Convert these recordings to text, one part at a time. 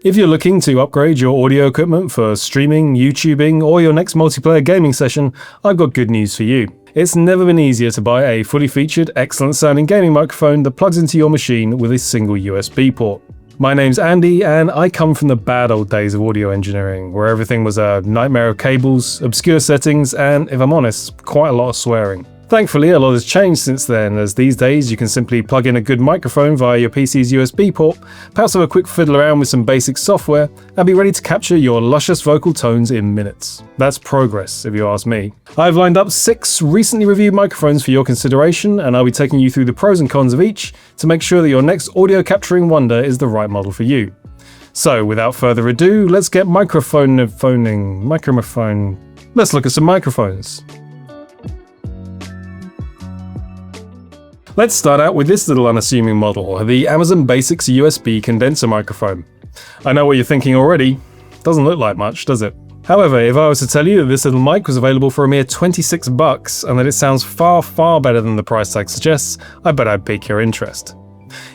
If you're looking to upgrade your audio equipment for streaming, YouTubing, or your next multiplayer gaming session, I've got good news for you. It's never been easier to buy a fully featured, excellent sounding gaming microphone that plugs into your machine with a single USB port. My name's Andy, and I come from the bad old days of audio engineering, where everything was a nightmare of cables, obscure settings, and, if I'm honest, quite a lot of swearing. Thankfully, a lot has changed since then, as these days you can simply plug in a good microphone via your PC's USB port, perhaps have a quick fiddle around with some basic software, and be ready to capture your luscious vocal tones in minutes. That's progress, if you ask me. I've lined up 6 recently reviewed microphones for your consideration, and I'll be taking you through the pros and cons of each to make sure that your next audio capturing wonder is the right model for you. So, without further ado, let's get Let's look at some microphones. Let's start out with this little unassuming model, the Amazon Basics USB condenser microphone. I know what you're thinking already. Doesn't look like much, does it? However, if I was to tell you that this little mic was available for a mere $26 and that it sounds far, far better than the price tag suggests, I bet I'd pique your interest.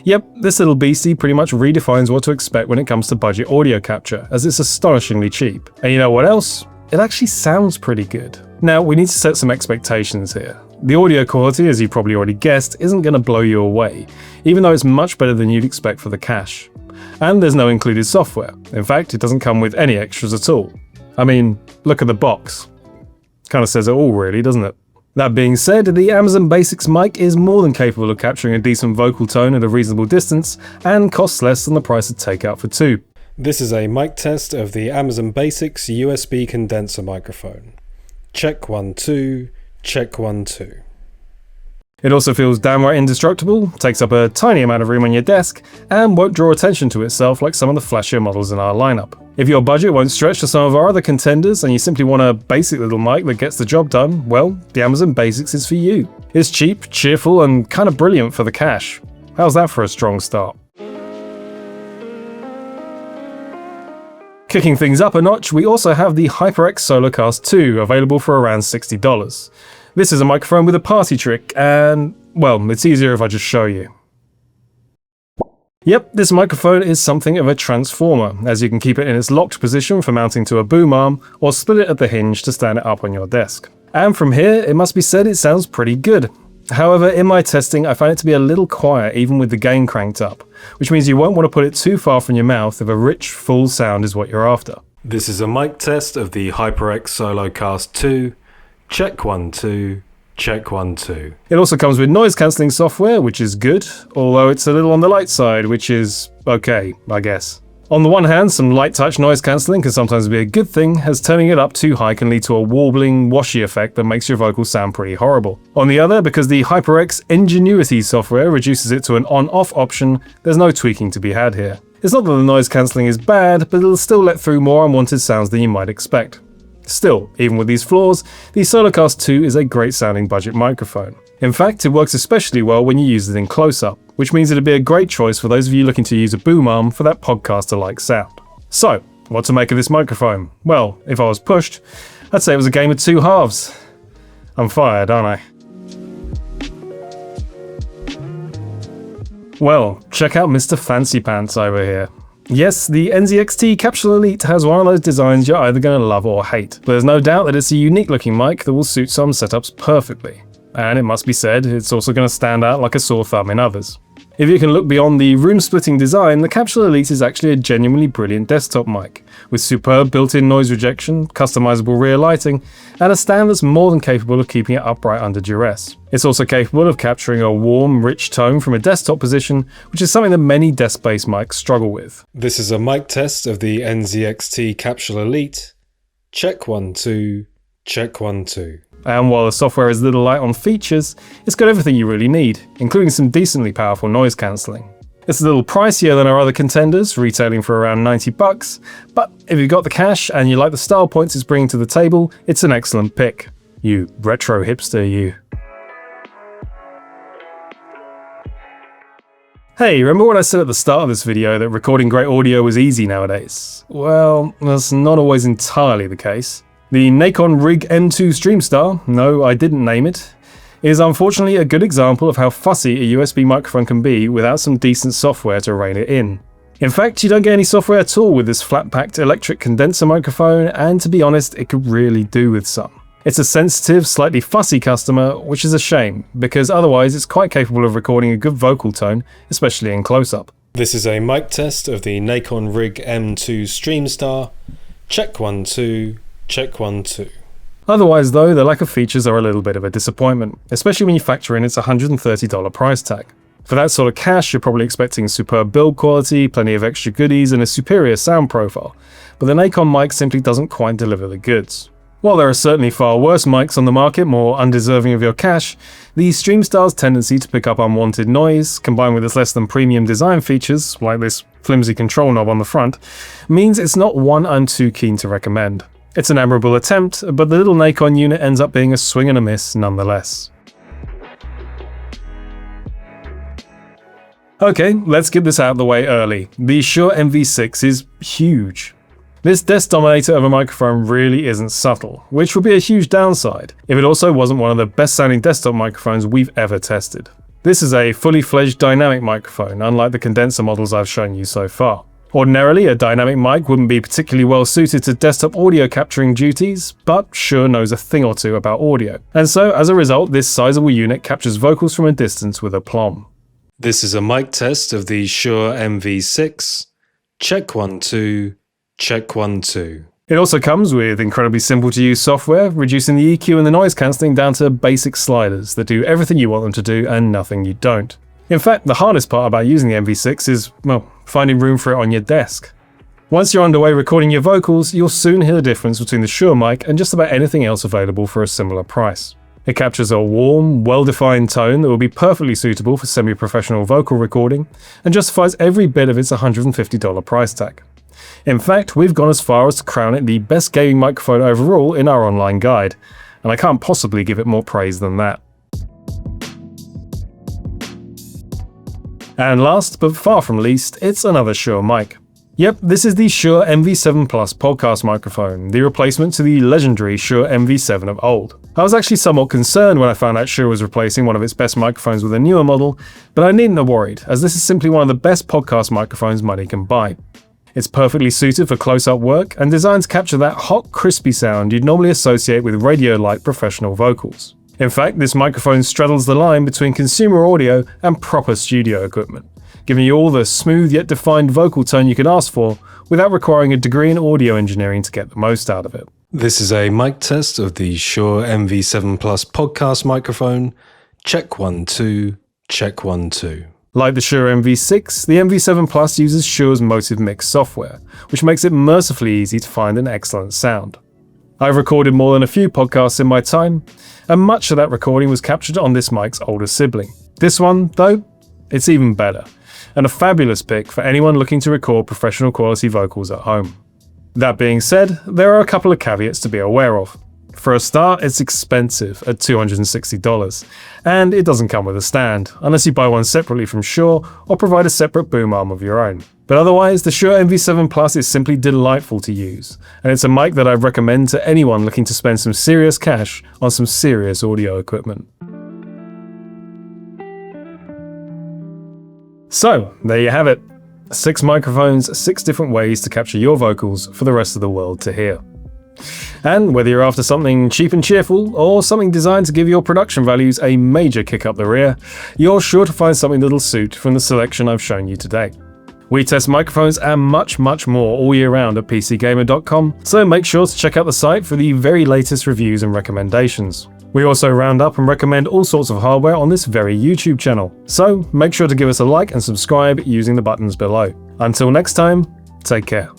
Yep, this little beastie pretty much redefines what to expect when it comes to budget audio capture, as it's astonishingly cheap. And you know what else? It actually sounds pretty good. Now, we need to set some expectations here. The audio quality, as you probably already guessed, isn't going to blow you away, even though it's much better than you'd expect for the cash. And there's no included software. In fact, it doesn't come with any extras at all. I mean, look at the box. Kind of says it all really, doesn't it? That being said, the Amazon Basics mic is more than capable of capturing a decent vocal tone at a reasonable distance, and costs less than the price of takeout for 2. This is a mic test of the Amazon Basics USB condenser microphone. Check 1 2. Check 1 2. It also feels downright indestructible, takes up a tiny amount of room on your desk, and won't draw attention to itself like some of the flashier models in our lineup. If your budget won't stretch to some of our other contenders and you simply want a basic little mic that gets the job done, well, the Amazon Basics is for you. It's cheap, cheerful, and kind of brilliant for the cash. How's that for a strong start? Kicking things up a notch, we also have the HyperX SoloCast 2, available for around $60. This is a microphone with a party trick, and, well, it's easier if I just show you. Yep, this microphone is something of a transformer, as you can keep it in its locked position for mounting to a boom arm, or split it at the hinge to stand it up on your desk. And from here, it must be said it sounds pretty good. However, in my testing, I found it to be a little quiet even with the gain cranked up, which means you won't want to put it too far from your mouth if a rich, full sound is what you're after. This is a mic test of the HyperX SoloCast 2. Check 1 2. Check 1 2. It also comes with noise cancelling software, which is good, although it's a little on the light side, which is okay, I guess. On the one hand, some light touch noise cancelling can sometimes be a good thing, as turning it up too high can lead to a warbling, washy effect that makes your vocals sound pretty horrible. On the other, because the HyperX Ingenuity software reduces it to an on-off option, there's no tweaking to be had here. It's not that the noise cancelling is bad, but it'll still let through more unwanted sounds than you might expect. Still, even with these flaws, the SoloCast 2 is a great sounding budget microphone. In fact, it works especially well when you use it in close-up, which means it'd be a great choice for those of you looking to use a boom arm for that podcaster-like sound. So, what to make of this microphone? Well, if I was pushed, I'd say it was a game of 2 halves. I'm fired, aren't I? Well, check out Mr. Fancy Pants over here. Yes, the NZXT Capsule Elite has one of those designs you're either going to love or hate, but there's no doubt that it's a unique looking mic that will suit some setups perfectly. And it must be said, it's also going to stand out like a sore thumb in others. If you can look beyond the room-splitting design, the Capsule Elite is actually a genuinely brilliant desktop mic, with superb built-in noise rejection, customizable rear lighting, and a stand that's more than capable of keeping it upright under duress. It's also capable of capturing a warm, rich tone from a desktop position, which is something that many desk-based mics struggle with. This is a mic test of the NZXT Capsule Elite. Check 1 2. Check 1 2. And while the software is a little light on features, it's got everything you really need, including some decently powerful noise cancelling. It's a little pricier than our other contenders, retailing for around $90, but if you've got the cash and you like the style points it's bringing to the table, it's an excellent pick. You retro hipster, you. Hey, remember what I said at the start of this video that recording great audio was easy nowadays? Well, that's not always entirely the case. The Nacon RIG M2 Streamstar, no, I didn't name it, is unfortunately a good example of how fussy a USB microphone can be without some decent software to rein it in. In fact, you don't get any software at all with this flat-packed electric condenser microphone, and to be honest, it could really do with some. It's a sensitive, slightly fussy customer, which is a shame, because otherwise it's quite capable of recording a good vocal tone, especially in close-up. This is a mic test of the Nacon RIG M2 Streamstar. Check 1 2, check 1 2. Otherwise though, the lack of features are a little bit of a disappointment, especially when you factor in its $130 price tag. For that sort of cash, you're probably expecting superb build quality, plenty of extra goodies, and a superior sound profile, but the Nacon mic simply doesn't quite deliver the goods. While there are certainly far worse mics on the market, more undeserving of your cash, the Streamstar's tendency to pick up unwanted noise, combined with its less than premium design features, like this flimsy control knob on the front, means it's not one I'm too keen to recommend. It's an admirable attempt, but the little Nacon unit ends up being a swing and a miss nonetheless. Okay, let's get this out of the way early. The Shure MV6 is huge. This desk dominator of a microphone really isn't subtle, which would be a huge downside if it also wasn't one of the best sounding desktop microphones we've ever tested. This is a fully fledged dynamic microphone, unlike the condenser models I've shown you so far. Ordinarily, a dynamic mic wouldn't be particularly well suited to desktop audio capturing duties, but Shure knows a thing or two about audio, and so as a result this sizable unit captures vocals from a distance with aplomb. This is a mic test of the Shure MV6. Check 1 2, check 1 2. It also comes with incredibly simple to use software, reducing the EQ and the noise cancelling down to basic sliders that do everything you want them to do and nothing you don't. In fact, the hardest part about using the MV6 is, well, finding room for it on your desk. Once you're underway recording your vocals, you'll soon hear the difference between the Shure mic and just about anything else available for a similar price. It captures a warm, well-defined tone that will be perfectly suitable for semi-professional vocal recording, and justifies every bit of its $150 price tag. In fact, we've gone as far as to crown it the best gaming microphone overall in our online guide, and I can't possibly give it more praise than that. And last, but far from least, it's another Shure mic. Yep, this is the Shure MV7 Plus podcast microphone, the replacement to the legendary Shure MV7 of old. I was actually somewhat concerned when I found out Shure was replacing one of its best microphones with a newer model, but I needn't have worried, as this is simply one of the best podcast microphones money can buy. It's perfectly suited for close-up work, and designed to capture that hot, crispy sound you'd normally associate with radio-like professional vocals. In fact, this microphone straddles the line between consumer audio and proper studio equipment, giving you all the smooth yet defined vocal tone you can ask for without requiring a degree in audio engineering to get the most out of it. This is a mic test of the Shure MV7 Plus podcast microphone. Check 1 2, check 1 2. Like the Shure MV6, the MV7 Plus uses Shure's Motive Mix software, which makes it mercifully easy to find an excellent sound. I've recorded more than a few podcasts in my time, and much of that recording was captured on this mic's older sibling. This one, though, it's even better, and a fabulous pick for anyone looking to record professional quality vocals at home. That being said, there are a couple of caveats to be aware of. For a start, it's expensive at $260, and it doesn't come with a stand, unless you buy one separately from Shure or provide a separate boom arm of your own. But otherwise, the Shure MV7 Plus is simply delightful to use, and it's a mic that I'd recommend to anyone looking to spend some serious cash on some serious audio equipment. So, there you have it. 6 microphones, 6 different ways to capture your vocals for the rest of the world to hear. And whether you're after something cheap and cheerful, or something designed to give your production values a major kick up the rear, you're sure to find something that'll suit from the selection I've shown you today. We test microphones and much more all year round at PCGamer.com, so make sure to check out the site for the very latest reviews and recommendations. We also round up and recommend all sorts of hardware on this very YouTube channel, so make sure to give us a like and subscribe using the buttons below. Until next time, take care.